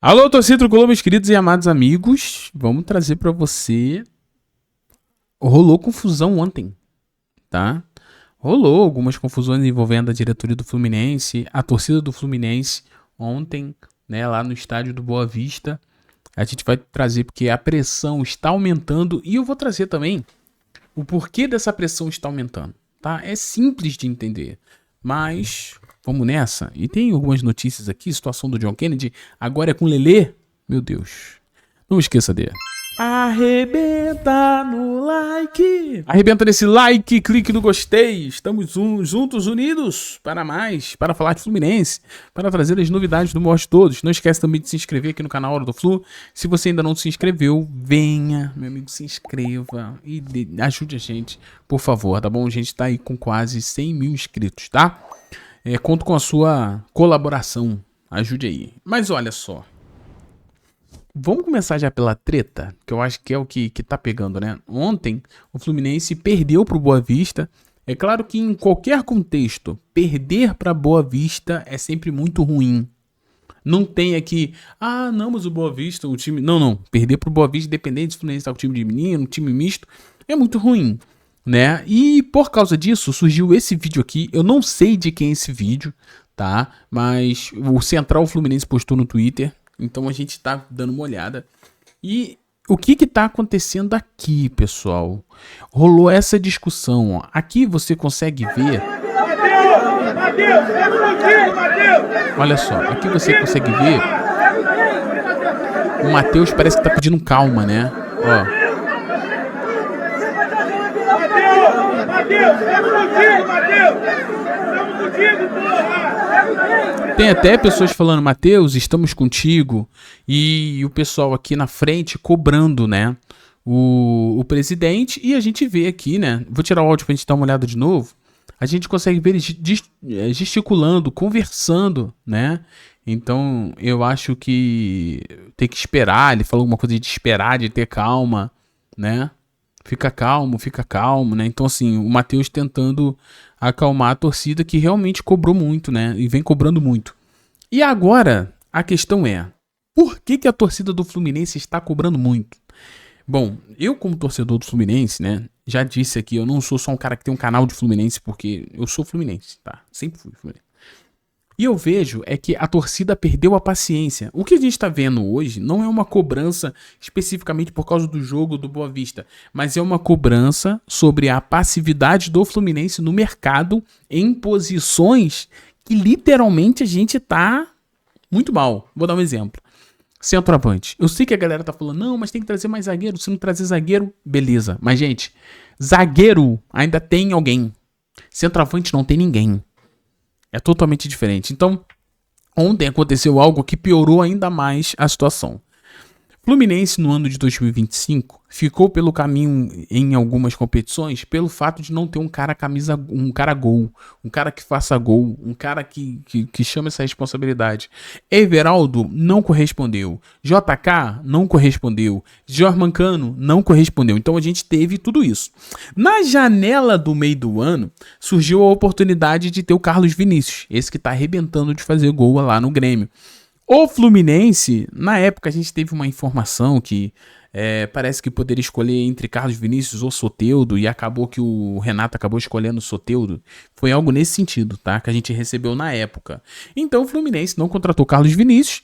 Alô, torcida tricolor, meus queridos e amados amigos. Vamos trazer pra você... Rolou confusão ontem, tá? Rolou algumas confusões envolvendo a diretoria do Fluminense, a torcida do Fluminense ontem, né, lá no estádio do Boa Vista. A gente vai trazer porque a pressão está aumentando e eu vou trazer também o porquê dessa pressão está aumentando, tá? É simples de entender, mas vamos nessa. E tem algumas notícias aqui, situação do John Kennedy, agora é com o Lelê. Meu Deus, não esqueça dele. Arrebenta no like. Arrebenta nesse like, clique no gostei. Estamos juntos, unidos para mais, para falar de Fluminense, para trazer as novidades do maior de todos. Não esquece também de se inscrever aqui no canal Hora do Flu. Se você ainda não se inscreveu, venha, meu amigo, se inscreva e ajude a gente, por favor, tá bom? A gente tá aí com quase 100 mil inscritos, tá? Conto com a sua colaboração, ajude aí. Mas olha só. Vamos começar já pela treta, que eu acho que é o que tá pegando, né? Ontem, o Fluminense perdeu pro Boa Vista. É claro que em qualquer contexto, perder pra Boa Vista é sempre muito ruim. Não tem aqui, não, mas o Boa Vista, o time... Não. Perder pro Boa Vista, independente se o Fluminense tá com time de menino, time misto, é muito ruim, né? E por causa disso, surgiu esse vídeo aqui. Eu não sei de quem é esse vídeo, tá? Mas o Central Fluminense postou no Twitter. Então a gente tá dando uma olhada. E o que tá acontecendo aqui, pessoal? Rolou essa discussão, ó. Aqui você consegue ver... Olha só, aqui você consegue ver... O Matheus parece que tá pedindo calma, né? Ó. Tem até pessoas falando, Matheus, estamos contigo. E o pessoal aqui na frente cobrando, né? O presidente. E a gente vê aqui, né? Vou tirar o áudio pra gente dar uma olhada de novo. A gente consegue ver ele gesticulando, conversando, né? Então eu acho que tem que esperar. Ele falou alguma coisa de esperar, de ter calma, né? Fica calmo, né? Então, assim, o Matheus tentando acalmar a torcida que realmente cobrou muito, né? E vem cobrando muito. E agora, a questão é, por que a torcida do Fluminense está cobrando muito? Bom, eu como torcedor do Fluminense, né? Já disse aqui, eu não sou só um cara que tem um canal de Fluminense, porque eu sou Fluminense, tá? Sempre fui Fluminense. E eu vejo é que a torcida perdeu a paciência. O que a gente está vendo hoje não é uma cobrança especificamente por causa do jogo do Boa Vista, mas é uma cobrança sobre a passividade do Fluminense no mercado em posições que literalmente a gente tá muito mal. Vou dar um exemplo. Centroavante. Eu sei que a galera tá falando, não, mas tem que trazer mais zagueiro. Se não trazer zagueiro, beleza. Mas, gente, zagueiro ainda tem alguém. Centroavante não tem ninguém. É totalmente diferente. Então, ontem aconteceu algo que piorou ainda mais a situação. Fluminense, no ano de 2025, ficou pelo caminho em algumas competições pelo fato de não ter um cara gol, um cara que faça gol, um cara que chame essa responsabilidade. Everaldo não correspondeu. JK não correspondeu. Jorge Mancano não correspondeu. Então a gente teve tudo isso. Na janela do meio do ano, surgiu a oportunidade de ter o Carlos Vinícius, esse que tá arrebentando de fazer gol lá no Grêmio. O Fluminense, na época a gente teve uma informação que parece que poderia escolher entre Carlos Vinícius ou Soteldo, e acabou que o Renato acabou escolhendo Soteldo. Foi algo nesse sentido, tá? Que a gente recebeu na época. Então o Fluminense não contratou Carlos Vinícius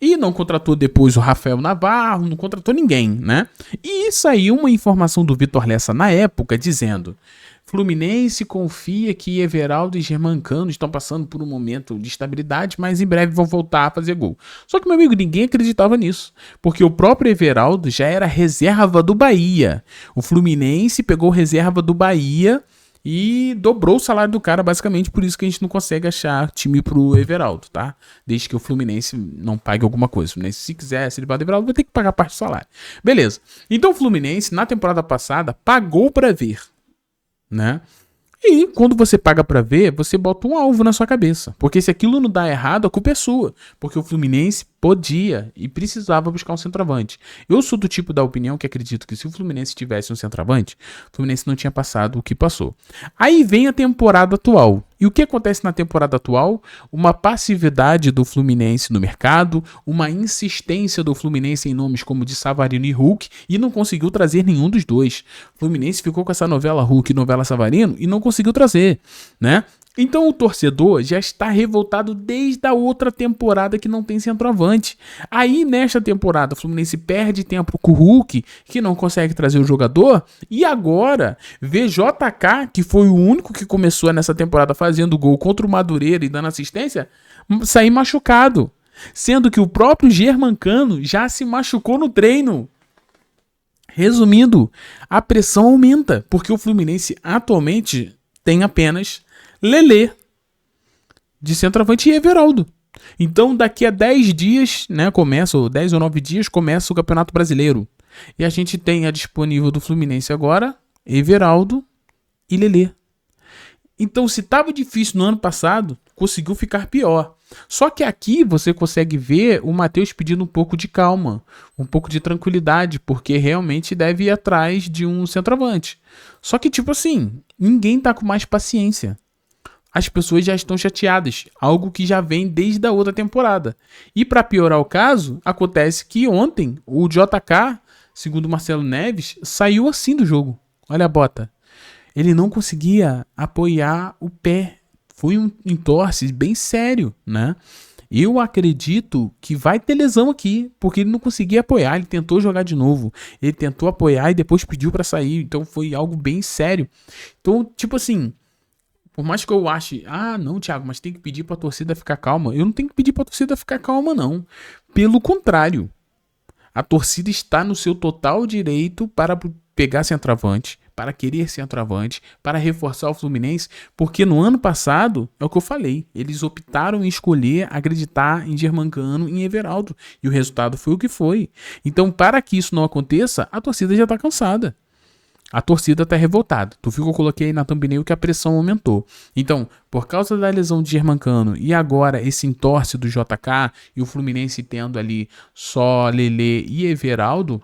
e não contratou depois o Rafael Navarro, não contratou ninguém, né? E saiu uma informação do Vitor Lessa na época dizendo: Fluminense confia que Everaldo e Germancano estão passando por um momento de estabilidade, mas em breve vão voltar a fazer gol. Só que, meu amigo, ninguém acreditava nisso, porque o próprio Everaldo já era reserva do Bahia. O Fluminense pegou reserva do Bahia e dobrou o salário do cara, basicamente. Por isso que a gente não consegue achar time pro Everaldo, tá? Desde que o Fluminense não pague alguma coisa. O Fluminense, se quiser se livrar do Everaldo, vai ter que pagar parte do salário. Beleza. Então o Fluminense, na temporada passada, pagou pra ver, né? E quando você paga pra ver, você bota um alvo na sua cabeça. Porque se aquilo não dá errado, a culpa é sua. Porque o Fluminense podia e precisava buscar um centroavante. Eu sou do tipo da opinião que acredito que se o Fluminense tivesse um centroavante, o Fluminense não tinha passado o que passou. Aí vem a temporada atual. E o que acontece na temporada atual? Uma passividade do Fluminense no mercado, uma insistência do Fluminense em nomes como de Savarino e Hulk, e não conseguiu trazer nenhum dos dois. O Fluminense ficou com essa novela Hulk e novela Savarino e não conseguiu trazer, né? Então o torcedor já está revoltado desde a outra temporada que não tem centroavante. Aí nesta temporada o Fluminense perde tempo com o Hulk, que não consegue trazer o jogador, e agora vê JK, que foi o único que começou nessa temporada fazendo gol contra o Madureira e dando assistência, sair machucado. Sendo que o próprio Germancano já se machucou no treino. Resumindo, a pressão aumenta, porque o Fluminense atualmente tem apenas Lelê de centroavante e Everaldo. Então daqui a 10 dias, né, começa, ou 10 ou 9 dias, começa o Campeonato Brasileiro. E a gente tem a disponível do Fluminense agora, Everaldo e Lelê. Então se estava difícil no ano passado, conseguiu ficar pior. Só que aqui você consegue ver o Matheus pedindo um pouco de calma, um pouco de tranquilidade, porque realmente deve ir atrás de um centroavante. Só que tipo assim, ninguém tá com mais paciência. As pessoas já estão chateadas, algo que já vem desde a outra temporada. E para piorar o caso, acontece que ontem o JK, segundo Marcelo Neves, saiu assim do jogo. Olha a bota. Ele não conseguia apoiar o pé. Foi um entorse bem sério, né? Eu acredito que vai ter lesão aqui, porque ele não conseguia apoiar, ele tentou jogar de novo. Ele tentou apoiar e depois pediu para sair, então foi algo bem sério. Então, tipo assim, por mais que eu ache, não, Thiago, mas tem que pedir pra torcida ficar calma. Eu não tenho que pedir pra torcida ficar calma, não. Pelo contrário, a torcida está no seu total direito para pegar centroavante, para querer centroavante, para reforçar o Fluminense, porque no ano passado, é o que eu falei, eles optaram em escolher acreditar em Germancano e em Everaldo, e o resultado foi o que foi. Então, para que isso não aconteça, a torcida já está cansada. A torcida tá revoltada. Tu viu que eu coloquei aí na thumbnail que a pressão aumentou. Então, por causa da lesão de Germancano e agora esse entorse do JK e o Fluminense tendo ali só Lelê e Everaldo,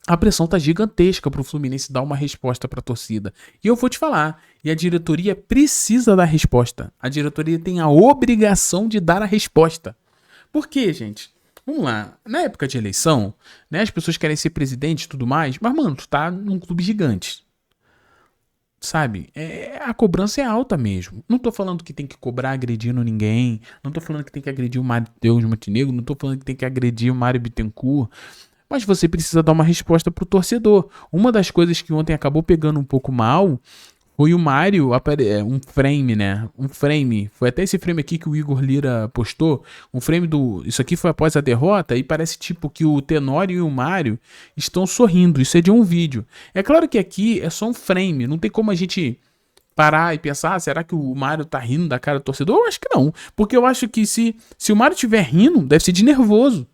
a pressão tá gigantesca pro Fluminense dar uma resposta pra torcida. E eu vou te falar, e a diretoria precisa dar resposta. A diretoria tem a obrigação de dar a resposta. Por quê, gente? Vamos lá, na época de eleição, né, as pessoas querem ser presidente e tudo mais, mas, mano, tu tá num clube gigante. Sabe? A cobrança é alta mesmo. Não tô falando que tem que cobrar agredindo ninguém. Não tô falando que tem que agredir o Matheus Montenegro. Não tô falando que tem que agredir o Mário Bittencourt. Mas você precisa dar uma resposta pro torcedor. Uma das coisas que ontem acabou pegando um pouco mal foi o Mário, um frame, né? Um frame. Foi até esse frame aqui que o Igor Lira postou. Um frame do... Isso aqui foi após a derrota e parece tipo que o Tenório e o Mário estão sorrindo. Isso é de um vídeo. É claro que aqui é só um frame. Não tem como a gente parar e pensar, será que o Mário tá rindo da cara do torcedor? Eu acho que não. Porque eu acho que se o Mário estiver rindo, deve ser de nervoso.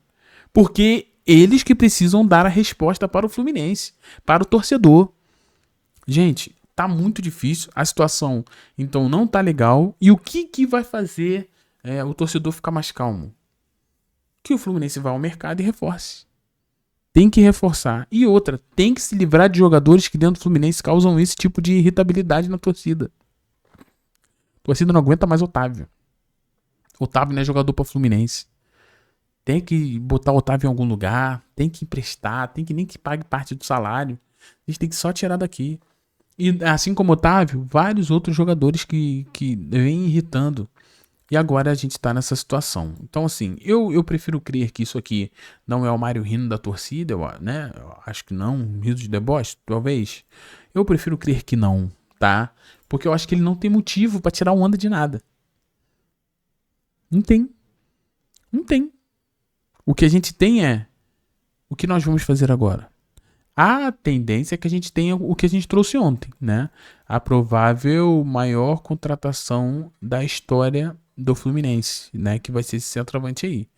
Porque eles que precisam dar a resposta para o Fluminense, para o torcedor. Gente... Tá muito difícil, a situação então não tá legal. E o que vai fazer o torcedor ficar mais calmo? Que o Fluminense vá ao mercado e reforce. Tem que reforçar. E outra, tem que se livrar de jogadores que dentro do Fluminense causam esse tipo de irritabilidade na torcida. A torcida não aguenta mais Otávio. Otávio não é jogador para Fluminense. Tem que botar o Otávio em algum lugar, tem que emprestar, tem que nem que pague parte do salário. A gente tem que só tirar daqui. E assim como o Otávio, vários outros jogadores que vêm irritando. E agora a gente tá nessa situação. Então, assim, eu prefiro crer que isso aqui não é o Mário rindo da torcida, né? Eu acho que não. Riso de deboche, talvez. Eu prefiro crer que não, tá? Porque eu acho que ele não tem motivo pra tirar onda de nada. Não tem. Não tem. O que a gente tem é... O que nós vamos fazer agora? A tendência é que a gente tenha o que a gente trouxe ontem, né? A provável maior contratação da história do Fluminense, né? Que vai ser esse centroavante aí.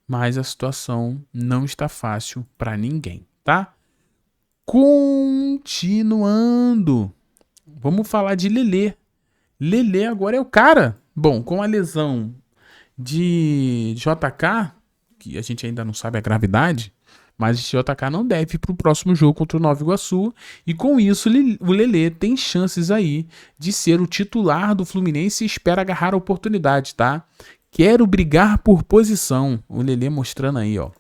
Mas a situação não está fácil para ninguém, tá? Continuando. Vamos falar de Lelê. Lelê agora é o cara. Bom, com a lesão de JK, que a gente ainda não sabe a gravidade, Mas esse JK não deve ir para o próximo jogo contra o Nova Iguaçu. E com isso, o Lelê tem chances aí de ser o titular do Fluminense e espera agarrar a oportunidade, tá? Quero brigar por posição. O Lelê mostrando aí, ó.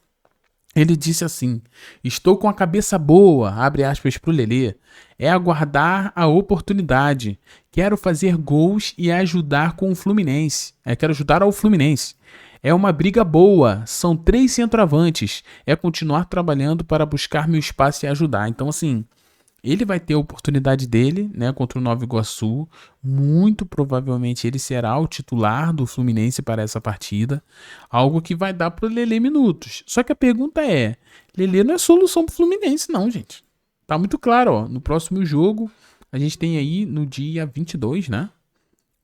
Ele disse assim: estou com a cabeça boa, abre aspas pro Lelê. É aguardar a oportunidade. Quero fazer gols e ajudar com o Fluminense. Quero ajudar ao Fluminense. É uma briga boa, são 3 centroavantes. É continuar trabalhando para buscar meu espaço e ajudar. Então, assim, ele vai ter a oportunidade dele, né, contra o Nova Iguaçu. Muito provavelmente ele será o titular do Fluminense para essa partida. Algo que vai dar para o Lelê minutos. Só que a pergunta é, Lelê não é solução para o Fluminense não, gente. Tá muito claro, ó. No próximo jogo, a gente tem aí no dia 22, né?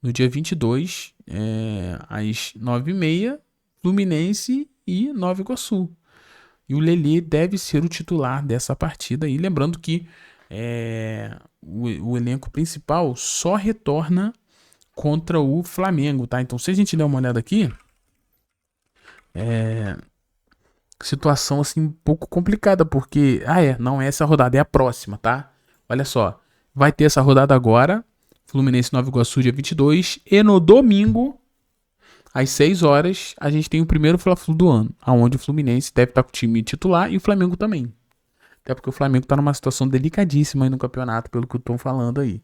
No dia 22, às 9h30, Fluminense e Nova Iguaçu. E o Lelê deve ser o titular dessa partida. E lembrando que o elenco principal só retorna contra o Flamengo, tá? Então, se a gente der uma olhada aqui, situação assim um pouco complicada, porque não é essa rodada, é a próxima, tá? Olha só, vai ter essa rodada agora, Fluminense Nova Iguaçu dia 22, e no domingo às 6 horas, a gente tem o primeiro Fla-Flu do ano, onde o Fluminense deve estar com o time titular e o Flamengo também. Até porque o Flamengo está numa situação delicadíssima aí no campeonato, pelo que eu tô falando aí.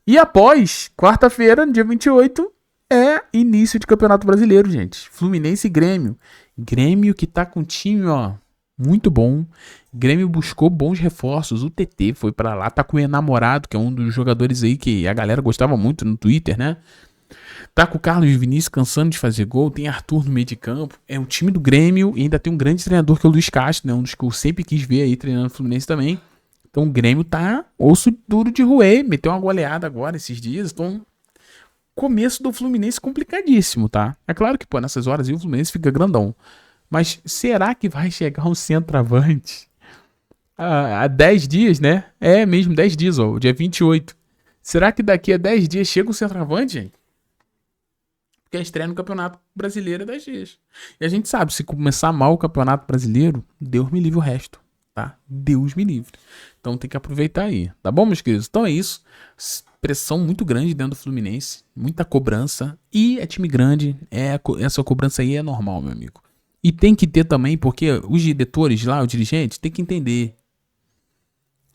E após, quarta-feira, dia 28, é início de Campeonato Brasileiro, gente. Fluminense e Grêmio. Grêmio que tá com um time, ó, muito bom. Grêmio buscou bons reforços. O TT foi pra lá, tá com o enamorado, que é um dos jogadores aí que a galera gostava muito no Twitter, né? Tá com o Carlos Vinícius cansando de fazer gol. Tem Arthur no meio de campo. É um time do Grêmio. E ainda tem um grande treinador que é o Luiz Castro, né? Um dos que eu sempre quis ver aí treinando o Fluminense também. Então o Grêmio tá osso duro de roer. Meteu uma goleada agora esses dias. Então, começo do Fluminense complicadíssimo, tá? É claro que, pô, nessas horas aí o Fluminense fica grandão. Mas será que vai chegar um centroavante? Há 10 dias, né? É mesmo, 10 dias, ó. O dia 28. Será que daqui a 10 dias chega um centroavante, gente? Porque a estreia no Campeonato Brasileiro é 10 dias. E a gente sabe, se começar mal o Campeonato Brasileiro, Deus me livre o resto, tá? Deus me livre. Então tem que aproveitar aí, tá bom, meus queridos? Então é isso. Pressão muito grande dentro do Fluminense, muita cobrança. E é time grande, essa cobrança aí é normal, meu amigo. E tem que ter também, porque os diretores lá, os dirigentes, tem que entender.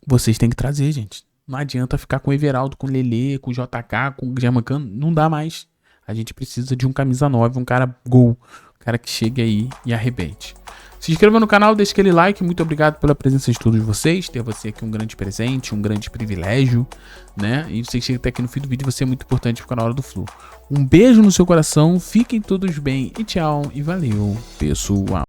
Vocês têm que trazer, gente. Não adianta ficar com o Everaldo, com o Lelê, com o JK, com o Germancano. Não dá mais. A gente precisa de um camisa 9, um cara gol. Um cara que chegue aí e arrebente. Se inscreva no canal, deixe aquele like. Muito obrigado pela presença de todos vocês. Ter você aqui um grande presente, um grande privilégio, né? E você que chega até aqui no fim do vídeo, você é muito importante para o canal do Flu. Um beijo no seu coração, fiquem todos bem e tchau. E valeu, pessoal.